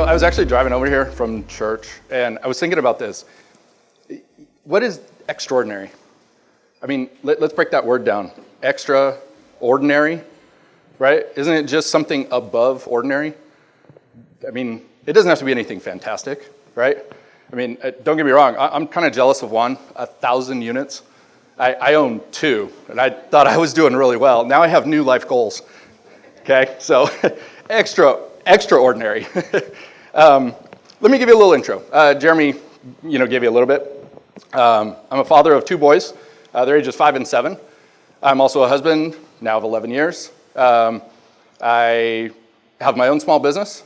I was actually driving over here from church, and I was thinking about this. What is extraordinary? I mean, let's break that word down. Extraordinary, right? Isn't it just something above ordinary? I mean, it doesn't have to be anything fantastic, right? I mean, don't get me wrong. I'm kind of jealous of 1,000 units. I own 2, and I thought I was doing really well. Now I have new life goals. Okay, so extraordinary. Let me give you a little intro. Jeremy, gave you a little bit. I'm a father of 2 boys. Their ages 5 and 7. I'm also a husband, now of 11 years. I have my own small business,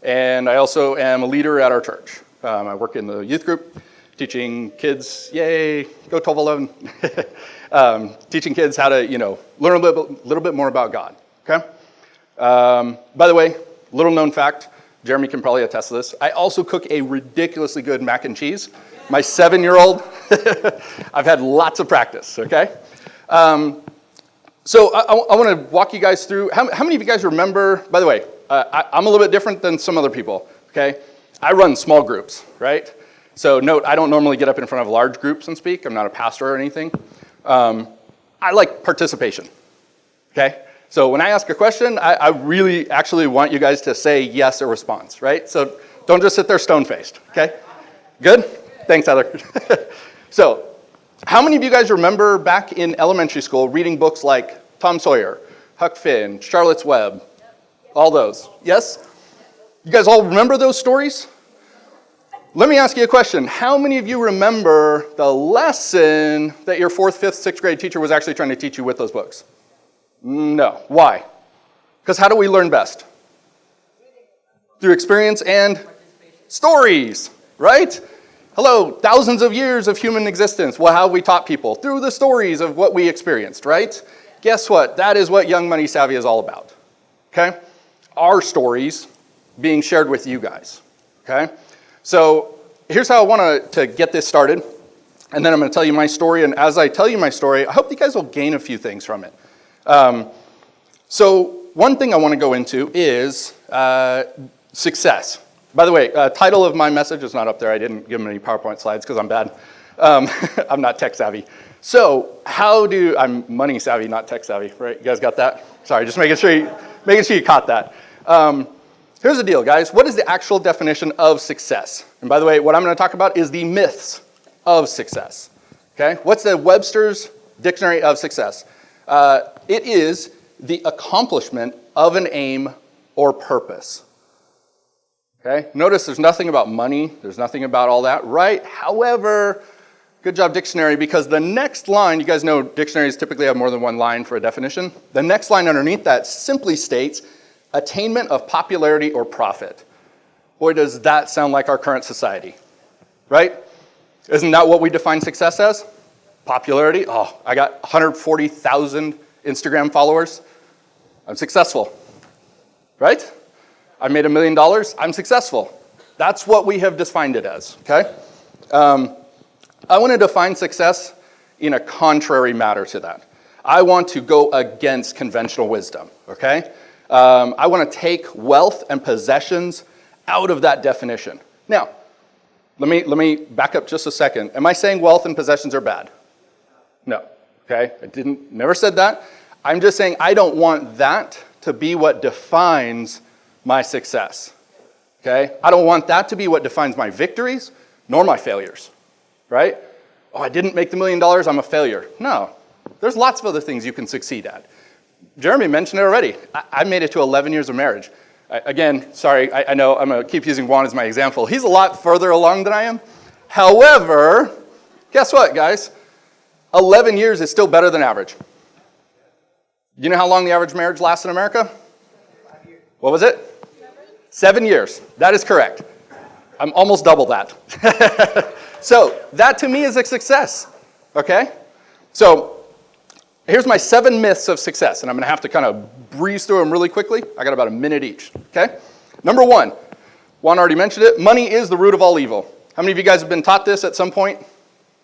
and I also am a leader at our church. I work in the youth group, teaching kids, yay, go 12-11, teaching kids how to, learn a little bit more about God, okay? By the way, little known fact, Jeremy can probably attest to this, I also cook a ridiculously good mac and cheese. My 7-year-old, I've had lots of practice, okay? So I want to walk you guys through, how many of you guys remember, by the way, I'm a little bit different than some other people, okay? I run small groups, right? So note, I don't normally get up in front of large groups and speak. I'm not a pastor or anything. I like participation, okay? So when I ask a question, I really actually want you guys to say yes or response, right? So don't just sit there stone-faced, okay? Good? Thanks, Heather. So how many of you guys remember back in elementary school reading books like Tom Sawyer, Huck Finn, Charlotte's Web, all those? Yes? You guys all remember those stories? Let me ask you a question. How many of you remember the lesson that your 4th, 5th, 6th grade teacher was actually trying to teach you with those books? No. Why? Because how do we learn best? Through experience and stories, right? Hello, thousands of years of human existence. Well, how have we taught people? Through the stories of what we experienced, right? Guess what? That is what Young Money Savvy is all about, okay? Our stories being shared with you guys, okay? So here's how I want to get this started, and then I'm going to tell you my story, and as I tell you my story, I hope you guys will gain a few things from it. So one thing I want to go into is success. By the way, title of my message is not up there. I didn't give them any PowerPoint slides because I'm bad. I'm not tech savvy. So I'm money savvy, not tech savvy, right? You guys got that? Sorry, just making sure you caught that. Here's the deal, guys. What is the actual definition of success? And by the way, what I'm going to talk about is the myths of success. Okay? What's the Webster's Dictionary of Success? It is the accomplishment of an aim or purpose. Okay? Notice there's nothing about money. There's nothing about all that, right? However, good job, dictionary, because the next line, you guys know dictionaries typically have more than one line for a definition. The next line underneath that simply states, attainment of popularity or profit. Boy, does that sound like our current society, right? Isn't that what we define success as? Popularity? Oh, I got 140,000 Instagram followers. I'm successful, right? I made $1 million. I'm successful. That's what we have defined it as, okay? I want to define success in a contrary matter to that. I want to go against conventional wisdom, okay? I want to take wealth and possessions out of that definition. Now, let me back up just a second. Am I saying wealth and possessions are bad? No, okay? I never said that. I'm just saying I don't want that to be what defines my success, okay? I don't want that to be what defines my victories nor my failures, right? Oh, I didn't make the $1 million, I'm a failure. No, there's lots of other things you can succeed at. Jeremy mentioned it already. I made it to 11 years of marriage. Again, sorry, I know I'm going to keep using Juan as my example. He's a lot further along than I am. However, guess what, guys? 11 years is still better than average. You know how long the average marriage lasts in America? 5 years. What was it? 7 years. That is correct. I'm almost double that. So that to me is a success, okay? So here's my 7 myths of success, and I'm going to have to kind of breeze through them really quickly. I got about a minute each, okay? Number 1, Juan already mentioned it, money is the root of all evil. How many of you guys have been taught this at some point?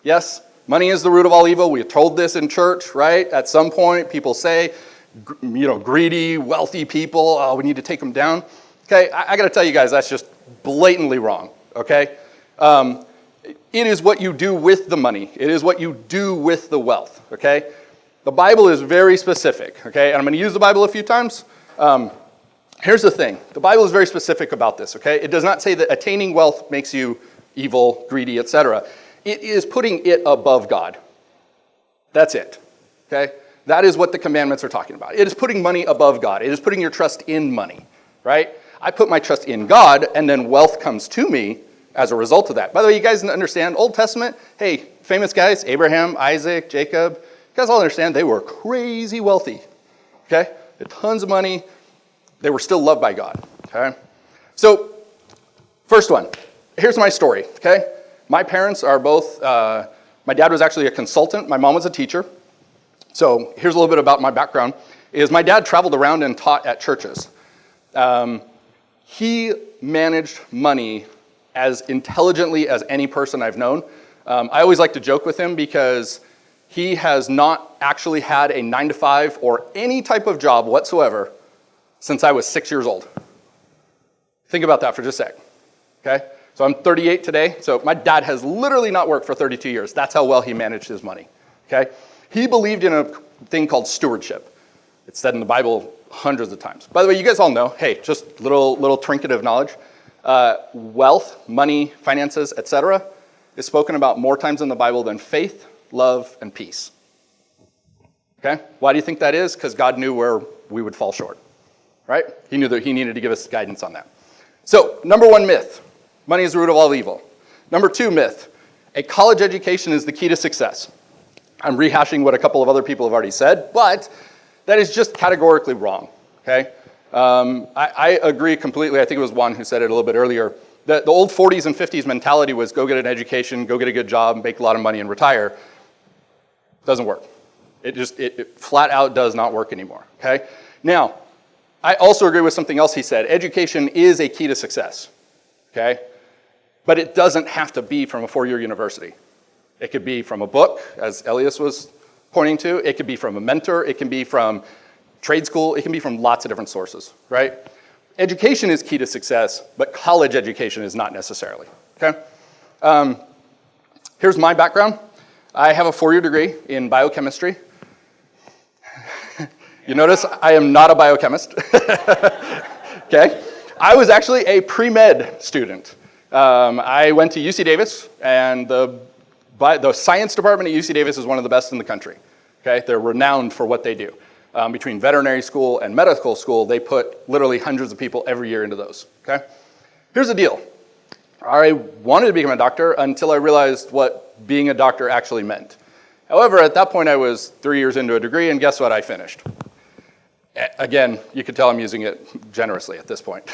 Yes? Money is the root of all evil. We're told this in church, right? At some point, people say, greedy, wealthy people, oh, we need to take them down. Okay, I got to tell you guys, that's just blatantly wrong, okay? It is what you do with the money. It is what you do with the wealth, okay? The Bible is very specific, okay? And I'm going to use the Bible a few times. Here's the thing. The Bible is very specific about this, okay? It does not say that attaining wealth makes you evil, greedy, etc. It is putting it above God. That's it, okay? That is what the commandments are talking about. It is putting money above God. It is putting your trust in money, right? I put my trust in God, and then wealth comes to me as a result of that. By the way, you guys understand Old Testament? Hey, famous guys, Abraham, Isaac, Jacob, you guys all understand they were crazy wealthy, okay? They had tons of money. They were still loved by God, okay? So, first one, here's my story, okay? My parents are both, my dad was actually a consultant. My mom was a teacher. So here's a little bit about my background, is my dad traveled around and taught at churches. He managed money as intelligently as any person I've known. I always like to joke with him because he has not actually had a 9-to-5 or any type of job whatsoever since I was 6 years old. Think about that for just a sec, okay? So I'm 38 today, so my dad has literally not worked for 32 years. That's how well he managed his money, okay? He believed in a thing called stewardship. It's said in the Bible hundreds of times. By the way, you guys all know, hey, just little trinket of knowledge, wealth, money, finances, etc., is spoken about more times in the Bible than faith, love, and peace. Okay? Why do you think that is? Because God knew where we would fall short, right? He knew that he needed to give us guidance on that. So, number one myth, money is the root of all evil. Number two myth, a college education is the key to success. I'm rehashing what a couple of other people have already said, but that is just categorically wrong, okay? I agree completely. I think it was Juan who said it a little bit earlier. The old 40s and 50s mentality was go get an education, go get a good job, make a lot of money, and retire. Doesn't work. It flat out does not work anymore, okay? Now, I also agree with something else he said. Education is a key to success, okay? But it doesn't have to be from a four-year university. It could be from a book, as Elias was pointing to. It could be from a mentor. It can be from trade school. It can be from lots of different sources, right? Education is key to success, but college education is not necessarily, okay? Here's my background. I have a 4-year degree in biochemistry. You notice I am not a biochemist, okay? I was actually a pre-med student. I went to UC Davis, and the science department at UC Davis is one of the best in the country, okay? They're renowned for what they do. Between veterinary school and medical school, they put literally hundreds of people every year into those, okay? Here's the deal. I wanted to become a doctor until I realized what being a doctor actually meant. However, at that point, I was 3 years into a degree, and guess what? I finished. Again, you could tell I'm using it generously at this point.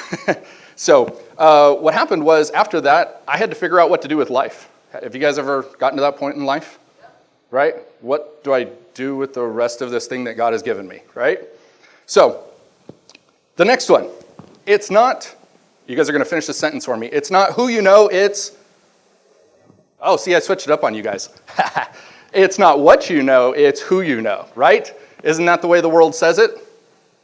So what happened was, after that, I had to figure out what to do with life. Have you guys ever gotten to that point in life? Right? What do I do with the rest of this thing that God has given me, right? So, the next one. It's not, you guys are going to finish the sentence for me. It's not who you know, it's, oh, see, I switched it up on you guys. It's not what you know, it's who you know, right? Isn't that the way the world says it?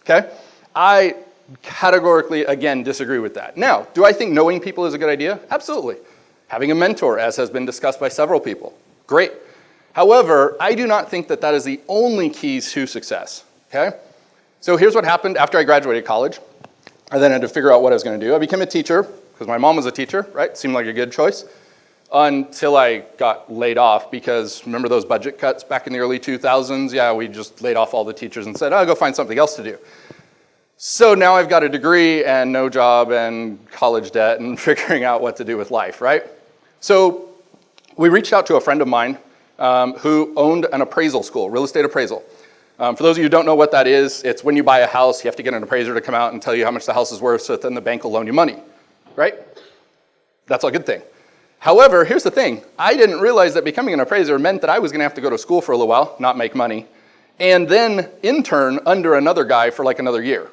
Okay? I categorically, again, disagree with that. Now, do I think knowing people is a good idea? Absolutely. Having a mentor, as has been discussed by several people, great. However, I do not think that that is the only key to success, okay? So here's what happened after I graduated college. I then had to figure out what I was going to do. I became a teacher, because my mom was a teacher, right? Seemed like a good choice, until I got laid off, because remember those budget cuts back in the early 2000s? Yeah, we just laid off all the teachers and said, oh, go find something else to do. So now I've got a degree and no job and college debt and figuring out what to do with life, right? So we reached out to a friend of mine who owned an appraisal school, real estate appraisal. For those of you who don't know what that is, it's when you buy a house, you have to get an appraiser to come out and tell you how much the house is worth so that then the bank will loan you money, right? That's a good thing. However, here's the thing. I didn't realize that becoming an appraiser meant that I was going to have to go to school for a little while, not make money, and then intern under another guy for like another year.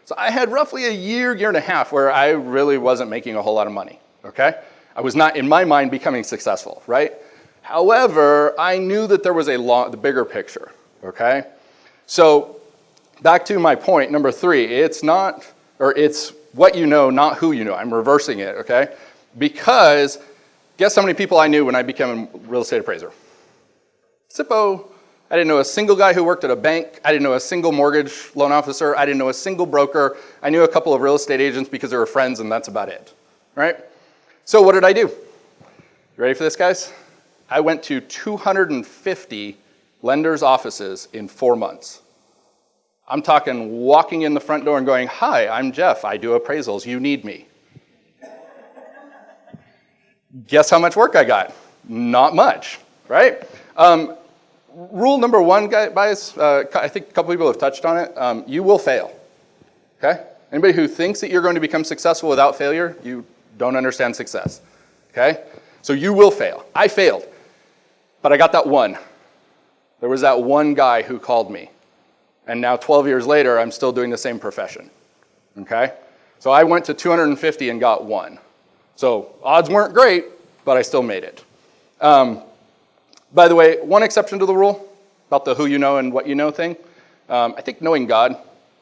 So I had roughly a year and a half where I really wasn't making a whole lot of money, okay? I was not, in my mind, becoming successful, right? However, I knew that there was the bigger picture, okay? So back to my point, number 3, it's what you know, not who you know. I'm reversing it, okay? Because guess how many people I knew when I became a real estate appraiser? Sippo. I didn't know a single guy who worked at a bank. I didn't know a single mortgage loan officer. I didn't know a single broker. I knew a couple of real estate agents because they were friends, and that's about it, right? So what did I do? You ready for this, guys? I went to 250 lenders' offices in 4 months. I'm talking walking in the front door and going, hi, I'm Jeff. I do appraisals. You need me. Guess how much work I got? Not much, right? Rule number one, guys, I think a couple people have touched on it. You will fail, okay? Anybody who thinks that you're going to become successful without failure, you don't understand success, okay? So you will fail. I failed, but I got that one. There was that one guy who called me, and now 12 years later, I'm still doing the same profession, okay? So I went to 250 and got one. So odds weren't great, but I still made it. By the way, one exception to the rule about the who you know and what you know thing. I think knowing God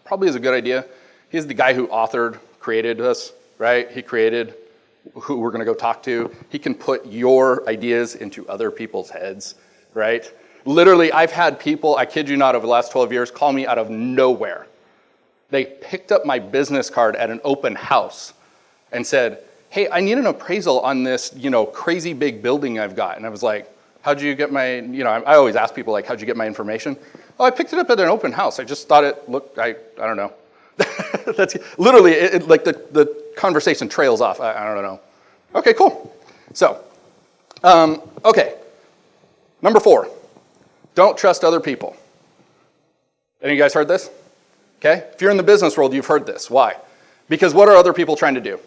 probably is a good idea. He's the guy who authored, created us, right? He created who we're going to go talk to. He can put your ideas into other people's heads, right? Literally, I've had people, I kid you not, over the last 12 years, call me out of nowhere. They picked up my business card at an open house and said, hey, I need an appraisal on this, crazy big building I've got. And I was like, how'd you get my, I always ask people, like, how'd you get my information? Oh, I picked it up at an open house. I just thought it looked, I don't know. That's literally, like the conversation trails off. I don't know. Okay, cool. So, okay. Number 4, don't trust other people. Any of you guys heard this? Okay. If you're in the business world, you've heard this. Why? Because what are other people trying to do?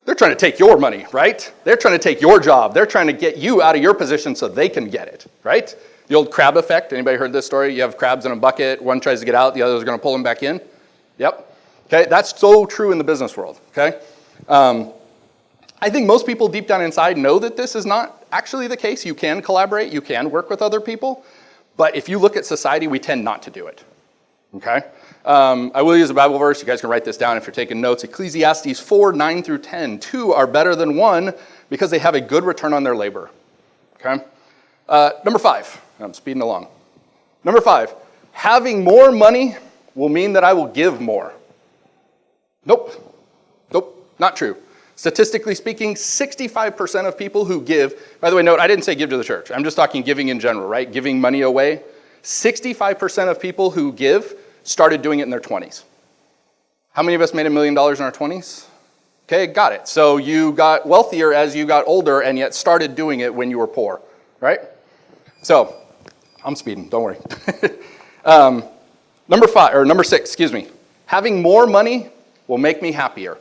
They're trying to take your money, right? They're trying to take your job. They're trying to get you out of your position so they can get it, right? The old crab effect. Anybody heard this story? You have crabs in a bucket. One tries to get out. The other is going to pull them back in. Yep. Okay, that's so true in the business world, okay? I think most people deep down inside know that this is not actually the case. You can collaborate. You can work with other people. But if you look at society, we tend not to do it, okay? I will use a Bible verse. You guys can write this down if you're taking notes. Ecclesiastes 4, 9 through 10. 2 are better than 1 because they have a good return on their labor. Okay? Number 5. I'm speeding along. Number 5. Having more money will mean that I will give more. Nope. Nope. Not true. Statistically speaking, 65% of people who give, by the way, note, I didn't say give to the church. I'm just talking giving in general, right? Giving money away. 65% of people who give started doing it in their 20s. How many of us made $1 million in our 20s? Okay, got it. So you got wealthier as you got older and yet started doing it when you were poor, right? So, I'm speeding, don't worry. Number 6, having more money will make me happier.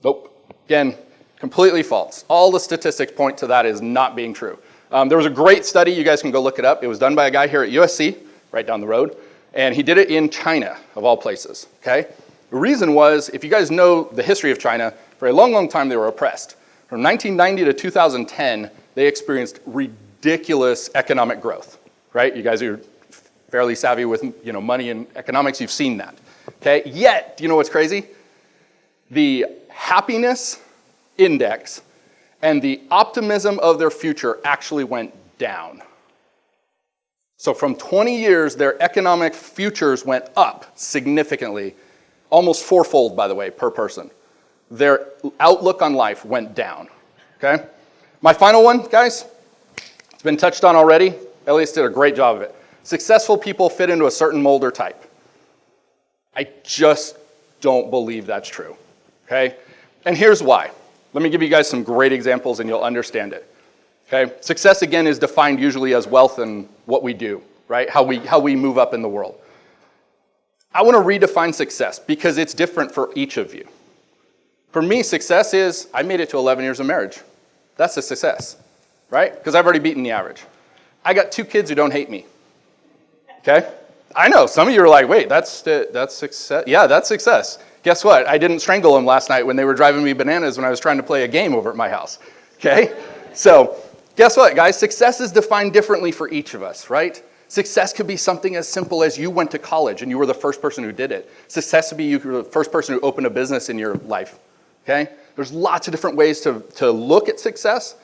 Nope. Again, completely false. All the statistics point to that as not being true. There was a great study, you guys can go look it up. It was done by a guy here at USC, right down the road. And he did it in China, of all places, okay? The reason was, if you guys know the history of China, for a long, long time they were oppressed. From 1990 to 2010, they experienced ridiculous economic growth, right? You guys are fairly savvy with money and economics, you've seen that, okay? Yet, do you know what's crazy? The happiness index and the optimism of their future actually went down. So from 20 years, their economic futures went up significantly, almost fourfold, by the way, per person. Their outlook on life went down, okay? My final one, guys, it's been touched on already. Elias did a great job of it. Successful people fit into a certain mold or type. I just don't believe that's true, okay? And here's why. Let me give you guys some great examples and you'll understand it. Okay, success again is defined usually as wealth and what we do, right? How we move up in the world. I want to redefine success because it's different for each of you. For me, success is I made it to 11 years of marriage. That's a success, right? Because I've already beaten the average. I got 2 kids who don't hate me. Okay? I know some of you are like, wait, that's success. Yeah, that's success. Guess what? I didn't strangle them last night when they were driving me bananas when I was trying to play a game over at my house. Okay? So, guess what, guys? Success is defined differently for each of us, right? Success could be something as simple as you went to college and you were the first person who did it. Success could be you were the first person who opened a business in your life, okay? There's lots of different ways to look at success,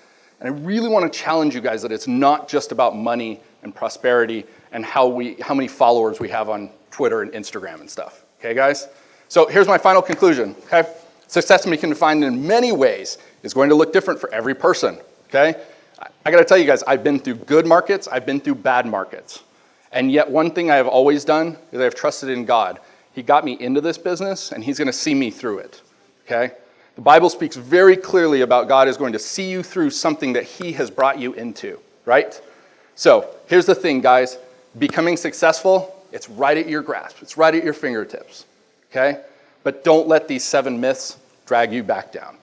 and I really want to challenge you guys that it's not just about money and prosperity and how many followers we have on Twitter and Instagram and stuff, okay, guys? So here's my final conclusion, okay? Success can be defined in many ways. It's going to look different for every person, okay? I gotta tell you guys, I've been through good markets, I've been through bad markets. And yet one thing I have always done is I've trusted in God. He got me into this business and he's gonna see me through it, okay? The Bible speaks very clearly about God is going to see you through something that he has brought you into, right? So here's the thing, guys. Becoming successful, it's right at your grasp. It's right at your fingertips, okay? But don't let these 7 myths drag you back down.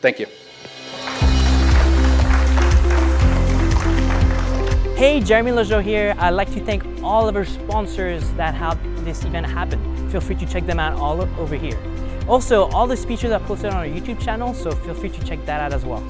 Thank you. Hey, Jeremy Lejeune here. I'd like to thank all of our sponsors that helped this event happen. Feel free to check them out all over here. Also, all the speeches are posted on our YouTube channel, so feel free to check that out as well.